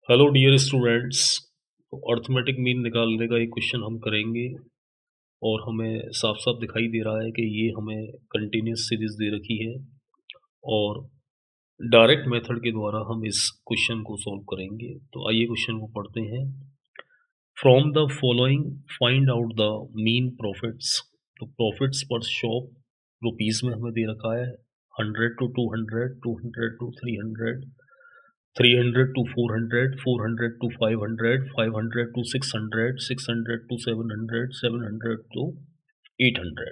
Hello dear students. तो arithmetic mean निकालने का एक क्वेश्चन हम करेंगे और हमें साफ साफ दिखाई दे रहा है कि ये हमें कंटिन्यूस सीरीज दे रखी है और डायरेक्ट मेथड के द्वारा हम इस क्वेश्चन को सॉल्व करेंगे। तो आइए क्वेश्चन को पढ़ते हैं। From the following find out the mean profits. तो प्रॉफिट्स पर शॉप रुपीज़ में हमें दे रखा है 100 to 200, 200 to 300, 300 to 400, 400 to 500, 500 to 600, 600 to 700, 700 to 800।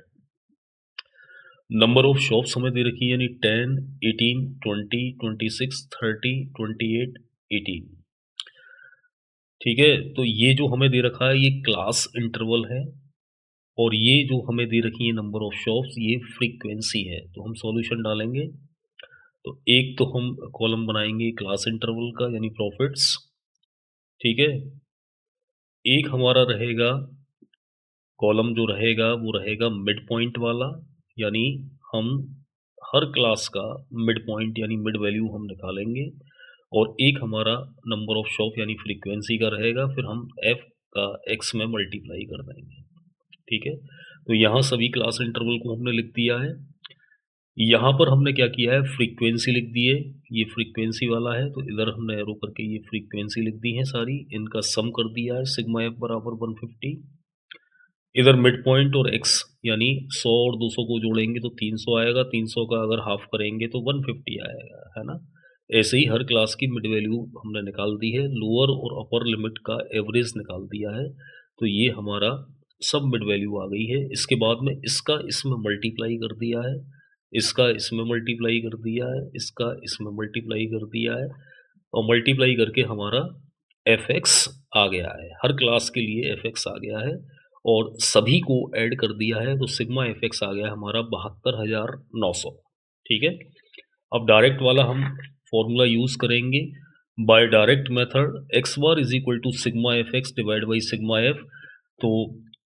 Number of shops हमें दे रखी है यानी 10, 18, 20, 26, 30, 28, 18। ठीक है, तो ये जो हमें दे रखा है ये क्लास इंटरवल है और ये जो हमें दे रखी है नंबर ऑफ शॉप्स ये फ्रीक्वेंसी है। तो हम सॉल्यूशन डालेंगे। तो एक तो हम कॉलम बनाएंगे क्लास इंटरवल का यानी प्रॉफिट्स। ठीक है, एक हमारा रहेगा कॉलम जो रहेगा वो रहेगा मिड पॉइंट वाला, यानी हम हर क्लास का मिड पॉइंट यानी मिड वैल्यू हम निकालेंगे। और एक हमारा नंबर ऑफ शॉप यानी फ्रीक्वेंसी का रहेगा, फिर हम एफ का एक्स में मल्टीप्लाई कर देंगे। ठीक है, तो यहाँ सभी क्लास इंटरवल को हमने लिख दिया है। यहाँ पर हमने क्या किया है, फ्रीक्वेंसी लिख दी है, ये फ्रीक्वेंसी वाला है तो इधर हमने एरो करके ये फ्रीक्वेंसी लिख दी है सारी, इनका सम कर दिया है सिग्मा एफ बराबर 150। इधर मिड पॉइंट और एक्स यानी 100 और 200 को जोड़ेंगे तो 300 आएगा, 300 का अगर हाफ करेंगे तो 150 आएगा, है ना। ऐसे ही हर क्लास की मिड वैल्यू हमने निकाल दी है, लोअर और अपर लिमिट का एवरेज निकाल दिया है। तो ये हमारा सब मिड वैल्यू आ गई है। इसके बाद में इसका इसमें मल्टीप्लाई कर दिया है, इसका इसमें मल्टीप्लाई कर दिया है, इसका इसमें मल्टीप्लाई कर दिया है और मल्टीप्लाई करके हमारा एफ एक्स आ गया है। हर क्लास के लिए एफ एक्स आ गया है और सभी को ऐड कर दिया है तो सिग्मा एफ एक्स आ गया हमारा 72,900। ठीक है, अब डायरेक्ट वाला हम फॉर्मूला यूज करेंगे। By direct method x bar is equal to sigma f x divide by sigma f. तो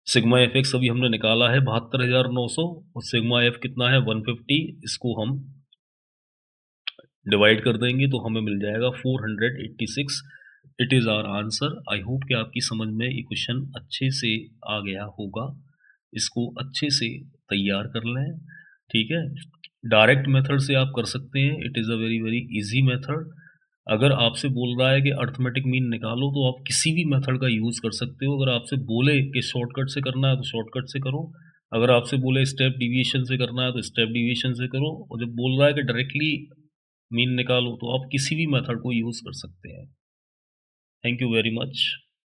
सिग्मा एफ एक्स अभी हमने निकाला है 72,900 और सिग्मा एफ कितना है 150। इसको हम डिवाइड कर देंगे तो हमें मिल जाएगा 486। It is our answer. I hope कि आपकी समझ में ये क्वेश्चन अच्छे से आ गया होगा। इसको अच्छे से तैयार कर लें। ठीक है, डायरेक्ट मेथड से आप कर सकते हैं, it is a very very easy method. अगर आपसे बोल रहा है कि अर्थमेटिक मीन निकालो तो आप किसी भी मेथड का यूज़ कर सकते हो। अगर आपसे बोले कि शॉर्टकट से करना है तो शॉर्टकट से करो, अगर आपसे बोले स्टेप डिविएशन से करना है तो स्टेप डिविएशन से करो, और जब बोल रहा है कि डायरेक्टली मीन निकालो तो आप किसी भी मेथड को यूज़ कर सकते हैं। Thank you very much.